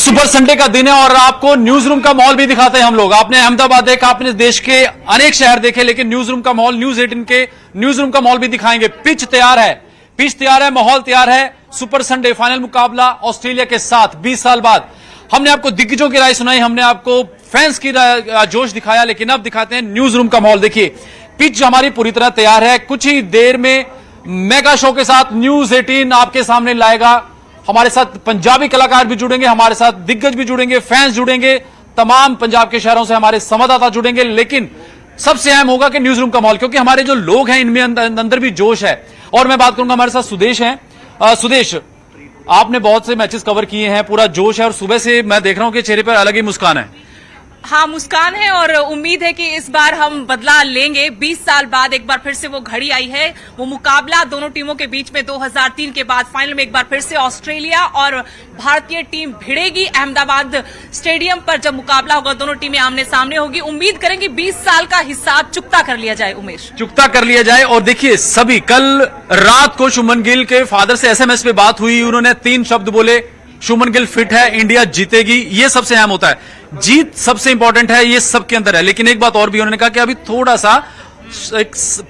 Super Sunday का दिन है और आपको न्यूज रूम का माहौल भी दिखाते हैं हम लोग। आपने अहमदाबाद देखा, आपने देश के अनेक शहर देखे, लेकिन न्यूज रूम का माहौल, न्यूज 18 के न्यूज रूम का माहौल भी दिखाएंगे। पिच तैयार है, माहौल तैयार है। सुपर संडे फाइनल मुकाबला ऑस्ट्रेलिया के साथ 20 साल बाद। हमने आपको दिग्गजों की राय सुनाई, हमने आपको फैंस की जोश दिखाया, लेकिन अब दिखाते हैं न्यूज रूम का माहौल। देखिए, पिच हमारी पूरी तरह तैयार है। कुछ ही देर में मेगा शो के साथ न्यूज 18 आपके सामने लाएगा। हमारे साथ पंजाबी कलाकार भी जुड़ेंगे, हमारे साथ दिग्गज भी जुड़ेंगे, फैंस जुड़ेंगे, तमाम पंजाब के शहरों से हमारे संवाददाता जुड़ेंगे। लेकिन सबसे अहम होगा कि न्यूज रूम का माहौल, क्योंकि हमारे जो लोग हैं इनमें अंदर भी जोश है। और मैं बात करूंगा, हमारे साथ सुदेश हैं। सुदेश, आपने बहुत से मैचेस कवर किए हैं, पूरा जोश है और सुबह से मैं देख रहा हूं कि चेहरे पर अलग ही मुस्कान है। हाँ, मुस्कान है और उम्मीद है कि इस बार हम बदला लेंगे। 20 साल बाद एक बार फिर से वो घड़ी आई है, वो मुकाबला दोनों टीमों के बीच में 2003 के बाद फाइनल में एक बार फिर से ऑस्ट्रेलिया और भारतीय टीम भिड़ेगी अहमदाबाद स्टेडियम पर। जब मुकाबला होगा दोनों टीमें आमने सामने होगी। उम्मीद करेंगे 20 साल का हिसाब चुकता कर लिया जाए। उमेश, चुकता कर लिया जाए। और देखिए, सभी कल रात को शुभमन गिल के फादर से एसएमएस पे बात हुई, उन्होंने 3 शब्द बोले, शुभमन गिल फिट है, इंडिया जीतेगी। ये सबसे अहम होता है, जीत सबसे इंपॉर्टेंट है, ये सबके अंदर है। लेकिन एक बात और भी उन्होंने कहा कि अभी थोड़ा सा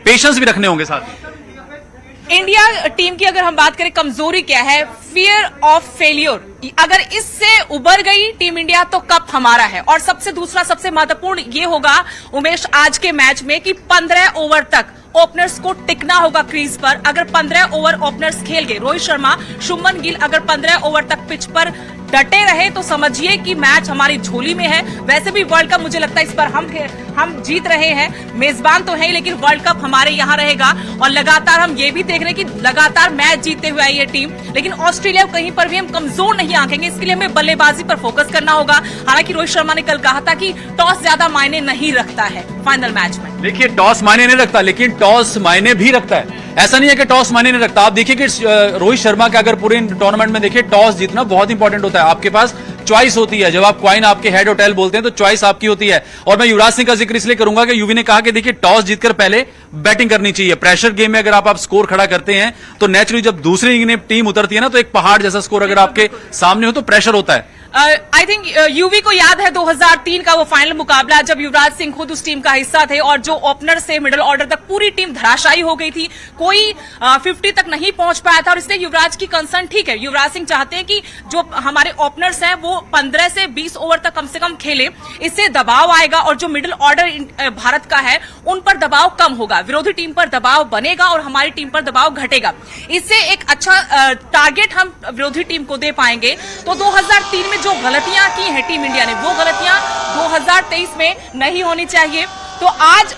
पेशेंस भी रखने होंगे साथ। इंडिया टीम की अगर हम बात करें, कमजोरी क्या है? Fear of failure. अगर इससे उबर गई टीम इंडिया तो कप हमारा है। और दूसरा सबसे महत्वपूर्ण ये होगा उमेश आज के मैच में कि 15 ओवर तक ओपनर्स को टिकना होगा क्रीज पर। अगर 15 ओवर ओपनर्स खेल गए, रोहित शर्मा, शुभमन गिल अगर 15 ओवर तक पिच पर डटे रहे तो समझिए कि मैच हमारी झोली में है। वैसे भी वर्ल्ड कप मुझे लगता है इस पर हम जीत रहे हैं, मेजबान तो है लेकिन वर्ल्ड कप हमारे यहाँ रहेगा। और लगातार हम ये भी देख रहे हैं कि लगातार मैच जीतते हुए आई है टीम, लेकिन ऑस्ट्रेलिया कहीं पर भी हम कमजोर नहीं आंकेंगे। इसके लिए हमें बल्लेबाजी पर फोकस करना होगा। हालांकि रोहित शर्मा ने कल कहा था कि टॉस ज्यादा मायने नहीं रखता है फाइनल मैच में। देखिए, टॉस मायने नहीं रखता, लेकिन टॉस मायने भी रखता है। ऐसा नहीं है कि टॉस मायने नहीं रखता। आप देखिए कि रोहित शर्मा के अगर पूरे टूर्नामेंट में देखिए, टॉस जीतना बहुत इंपॉर्टेंट होता है। आपके पास चॉइस होती है, जब आप क्वाइन आपके हेड और टेल बोलते हैं तो चॉइस आपकी होती है। और मैं युवराज सिंह का जिक्र इसलिए करूंगा कि युवी ने कहा कि देखिए, टॉस जीतकर पहले बैटिंग करनी चाहिए। प्रेशर गेम में अगर आप स्कोर खड़ा करते हैं तो नेचुरली जब दूसरी टीम उतरती है ना, तो एक पहाड़ जैसा स्कोर अगर आपके सामने हो तो प्रेशर होता है। आई थिंक यूवी को याद है 2003 का वो फाइनल मुकाबला, जब युवराज सिंह खुद उस टीम का हिस्सा थे और जो ओपनर से मिडिल ऑर्डर तक पूरी टीम धराशायी हो गई थी। कोई 50 तक नहीं पहुंच पाया था। और इसलिए युवराज की कंसर्न ठीक है, युवराज सिंह चाहते हैं कि जो हमारे ओपनर्स हैं वो 15 से 20 ओवर तक कम से कम खेले। इससे दबाव आएगा और जो मिडिल ऑर्डर भारत का है उन पर दबाव कम होगा, विरोधी टीम पर दबाव बनेगा और हमारी टीम पर दबाव घटेगा। इससे एक अच्छा टारगेट हम विरोधी टीम को दे पाएंगे। तो 2003 में जो गलतियां की है टीम इंडिया ने, वो गलतियां 2023 में नहीं होनी चाहिए। तो आज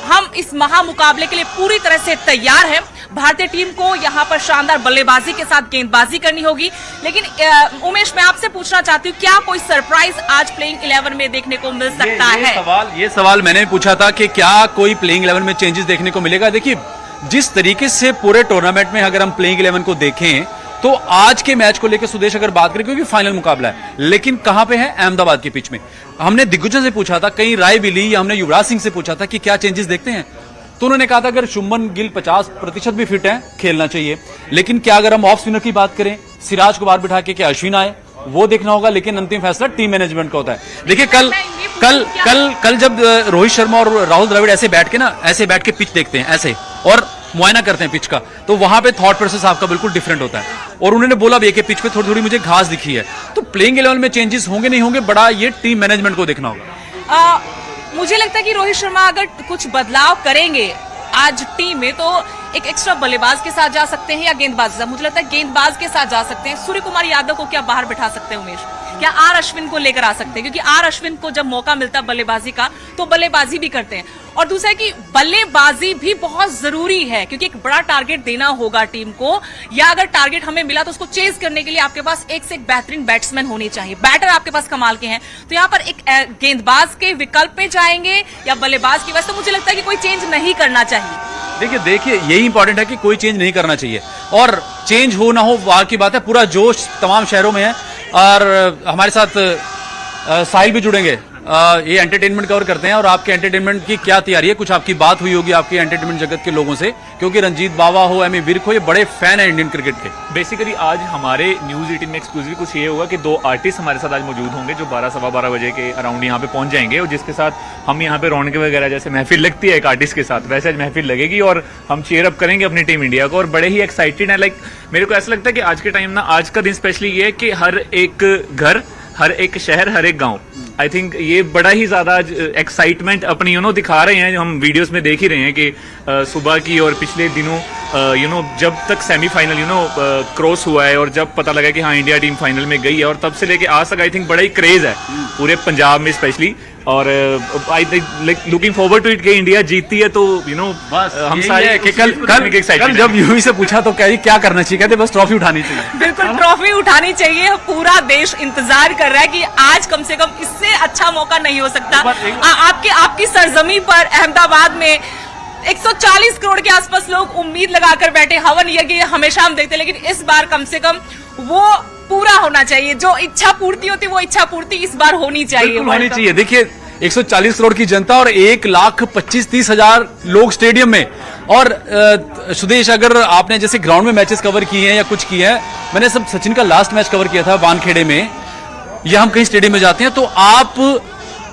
हम इस महामुकाबले के लिए पूरी तरह से तैयार हैं। भारतीय टीम को यहां पर शानदार बल्लेबाजी के साथ गेंदबाजी करनी होगी। लेकिन उमेश, मैं आपसे पूछना चाहती हूं, क्या कोई सरप्राइज आज प्लेइंग 11 में देखने को मिल सकता है? ये सवाल मैंने भी पूछा था कि क्या कोई प्लेइंग 11 में चेंजेस देखने को मिलेगा। देखिए, जिस तरीके से पूरे टूर्नामेंट में अगर हम प्लेइंग 11 को देखें तो आज के मैच को लेकर सुदेश अगर बात करें, क्योंकि फाइनल मुकाबला है, लेकिन कहां पे है? अहमदाबाद के पिच में। हमने दिग्गजों से पूछा था, कई राय भी ली, हमने युवराज सिंह से पूछा था कि क्या चेंजेस देखते हैं, तो उन्होंने कहा था अगर शुभमन गिल 50% भी फिट है, खेलना चाहिए। लेकिन क्या अगर हम ऑफ स्पिनर की बात करें, सिराज को बाहर बिठा के क्या अश्विन आए, वो देखना होगा। लेकिन अंतिम फैसला टीम मैनेजमेंट का होता है। देखिए, कल जब रोहित शर्मा और राहुल द्रविड़ ऐसे बैठ के पिच देखते हैं ऐसे और मुआयना करते हैं पिच का, तो वहां पे थॉट प्रोसेस आपका बिल्कुल डिफरेंट होता है। और उन्होंने बोला भी कि पिच पे थोड़ी थोड़ी मुझे घास दिखी है। तो प्लेइंग 11 में चेंजेस होंगे नहीं होंगे, बड़ा ये टीम मैनेजमेंट को देखना होगा। मुझे लगता है कि रोहित शर्मा अगर कुछ बदलाव करेंगे आज टीम में, तो एक एक्स्ट्रा बल्लेबाज के साथ जा सकते हैं या गेंदबाज। मुझे लगता है गेंदबाज के साथ जा सकते हैं। सूर्य कुमार यादव को क्या बाहर बिठा सकते हैं उमेश? क्या आर अश्विन को लेकर आ सकते हैं? क्योंकि आर अश्विन को जब मौका मिलता है बल्लेबाजी का तो बल्लेबाजी भी करते हैं। और दूसरा कि बल्लेबाजी भी बहुत जरूरी है, क्योंकि एक बड़ा टारगेट देना होगा टीम को, या अगर टारगेट हमें मिला तो उसको चेज करने के लिए आपके पास एक से एक बेहतरीन बैट्समैन होने चाहिए। बैटर आपके पास कमाल के हैं, तो यहाँ पर एक गेंदबाज के विकल्प पे जाएंगे या बल्लेबाज की वजह से मुझे लगता है कि कोई चेंज नहीं करना चाहिए। देखिए यही इंपॉर्टेंट है कि कोई चेंज नहीं करना चाहिए। और चेंज हो ना हो वहां की बात है, पूरा जोश तमाम शहरों में है। और हमारे साथ साहिल भी जुड़ेंगे। ये एंटरटेनमेंट कवर करते हैं और आपके एंटरटेनमेंट की क्या तैयारी है? कुछ आपकी बात हुई होगी आपकी एंटरटेनमेंट जगत के लोगों से, क्योंकि रंजीत बावा हो, एमी विर्क हो, ये बड़े फैन है इंडियन क्रिकेट के। बेसिकली आज हमारे न्यूज़ 18 में एक्सक्लूसिव कुछ ये होगा कि 2 आर्टिस्ट हमारे साथ आज मौजूद होंगे जो 12 सवा 12 बजे के अराउंड यहाँ पे पहुंच जाएंगे, और जिसके साथ हम यहाँ पे रौनक वगैरह जैसे महफिल लगती है एक आर्टिस्ट के साथ, वैसे आज महफिल लगेगी और हम चीयर अप करेंगे अपनी टीम इंडिया को। और बड़े ही एक्साइटेड है, लाइक मेरे को ऐसा लगता है कि आज के टाइम ना, आज का दिन स्पेशली ये है कि हर एक घर, हर एक शहर, हर एक गांव, आई थिंक ये बड़ा ही ज्यादा एक्साइटमेंट अपनी दिखा रहे हैं, जो हम वीडियोस में देख ही रहे हैं कि सुबह की और पिछले दिनों जब तक सेमीफाइनल क्रॉस हुआ है और जब पता लगा कि हाँ इंडिया टीम फाइनल में गई है, और तब से लेके आज तक आई थिंक बड़ा ही क्रेज है पूरे पंजाब में स्पेशली। और I think like looking forward to it कि इंडिया जीतती है तो हम सारे कि कल जब यूवी से पूछा तो क्या करना चाहिए, कहते बस ट्रॉफी उठानी चाहिए। बिल्कुल ट्रॉफी उठानी चाहिए, पूरा देश इंतजार कर रहा है कि आज कम से कम इससे अच्छा मौका नहीं हो सकता। आपकी सरजमी पर अहमदाबाद में 140 करोड़ के आसपास लोग उम्मीद लगाकर बैठे, हवन यज्ञ हमेशा हम देखते, लेकिन इस बार कम से कम वो पूरा होना चाहिए, जो इच्छा पूर्ति होती है वो इच्छा पूर्ति इस बार होनी चाहिए। होनी चाहिए। देखिए 140 करोड़ की जनता और 1,25,30,000 लोग स्टेडियम में। और सुदेश, अगर आपने जैसे ग्राउंड में मैचेस कवर किए हैं या कुछ किए हैं, मैंने सब सचिन का लास्ट मैच कवर किया था वानखेड़े में, या हम कहीं स्टेडियम में जाते हैं तो आप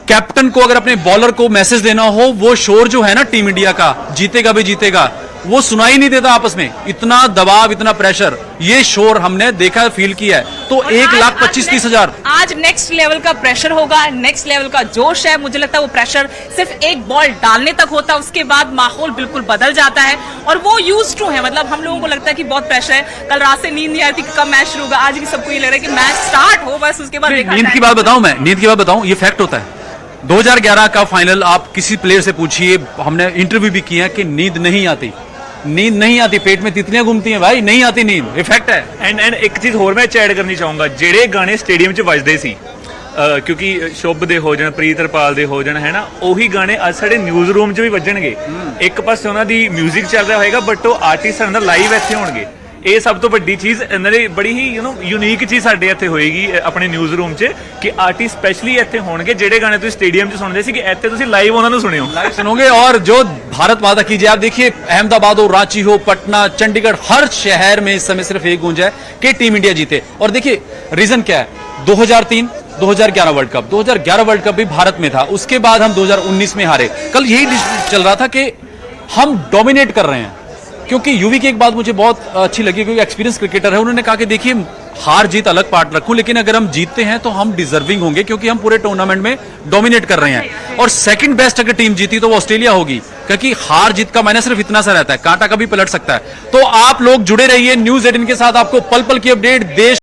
कैप्टन को अगर अपने बॉलर को मैसेज देना हो, वो शोर जो है ना टीम इंडिया का, जीतेगा भी जीतेगा, वो सुनाई नहीं देता आपस में, इतना दबाव, इतना प्रेशर, ये शोर हमने देखा, फील किया है। तो 1,25,30,000 आज नेक्स्ट लेवल का प्रेशर होगा, नेक्स्ट लेवल का जोश है। मुझे लगता है वो प्रेशर सिर्फ एक बॉल डालने तक होता है, उसके बाद माहौल बिल्कुल बदल जाता है और वो यूज टू है। मतलब हम लोगों को लगता है कि बहुत प्रेशर है, कल रात से नींद नहीं आती कब मैच शुरू होगा, आज भी सबको ये लग रहा है कि मैच स्टार्ट हो, बस उसके बाद नींद की बात बताऊं मैं, नींद की बात बताऊं, ये फैक्ट होता है। 2011 का फाइनल आप किसी प्लेयर से पूछिए, हमने इंटरव्यू भी किया कि नींद नहीं आती, नींद नहीं आती, पेट में तितलियां घूमती हैं भाई, नहीं आती नींद, इफेक्ट है। एंड एक चीज होर मैं ऐड करनी चाहूंगा, ਜਿਹੜੇ ਗਾਣੇ ਸਟੇਡੀਅਮ 'ਚ ਵੱਜਦੇ ਸੀ, ਕਿਉਂਕਿ ਸ਼ੁਭ ਦੇ ਹੋ ਜਾਣ, ਪ੍ਰੀਤ ਹਰਪਾਲ ਦੇ ਹੋ ਜਾਣ, ਹੈ ਨਾ, ਉਹੀ ਗਾਣੇ ਅੱਜ ਸਾਡੇ ਨਿਊਜ਼ ਰੂਮ 'ਚ ਵੀ ਵੱਜਣਗੇ। ਇੱਕ ਪਾਸੇ ਉਹਨਾਂ ਦੀ 뮤직 ਚੱਲ ਰਿਹਾ ਹੋਏਗਾ, ਬਟ ਉਹ ਆਰਟਿਸਟ ਸਾਡੇ ਨਾਲ ਲਾਈਵ ਇੱਥੇ ਹੋਣਗੇ। ਇਹ ਸਭ ਤੋਂ ਵੱਡੀ ਚੀਜ਼, ਨਾਲੇ ਬੜੀ ਹੀ ਯੂਨੀਕ ਚੀਜ਼ ਸਾਡੇ ਇੱਥੇ ਹੋਏਗੀ ਆਪਣੇ ਨਿਊਜ਼ ਰੂਮ 'ਚ, ਕਿ ਆਰਟਿਸਟ ਸਪੈਸ਼ਲੀ ਇੱਥੇ ਹੋਣਗੇ, ਜਿਹੜੇ ਗਾਣੇ ਤੁਸੀਂ ਸਟੇਡੀਅਮ 'ਚ ਸੁਣਦੇ ਸੀ ਕਿ ਇੱਥੇ ਤੁਸੀਂ ਲਾਈव ਉਹਨਾਂ ਨੂੰ ਸੁਣਿਓ, लाइव सुनोगे। और जो भारत माता कीजिए, आप देखिए अहमदाबाद हो, रांची हो, पटना, चंडीगढ़, हर शहर में इस समय सिर्फ एक गूंज है कि टीम इंडिया जीते। और देखिए रीजन क्या है, 2003 2011 वर्ल्ड कप, 2011 वर्ल्ड कप भी भारत में था, उसके बाद हम 2019 में हारे। कल यही चल रहा था कि हम डोमिनेट कर रहे हैं, क्योंकि यूवी की एक बात मुझे बहुत अच्छी लगी, क्योंकि एक्सपीरियंस क्रिकेटर है, उन्होंने कहा कि देखिए हार जीत अलग पार्ट रखूं, लेकिन अगर हम जीतते हैं तो हम डिजर्विंग होंगे, क्योंकि हम पूरे टूर्नामेंट में डोमिनेट कर रहे हैं। और सेकंड बेस्ट अगर टीम जीती तो वो ऑस्ट्रेलिया होगी, क्योंकि हार जीत का मायने सिर्फ इतना सा रहता है, कांटा कभी पलट सकता है। तो आप लोग जुड़े रहिए न्यूज़ 18 के साथ, आपको पल पल की अपडेट देश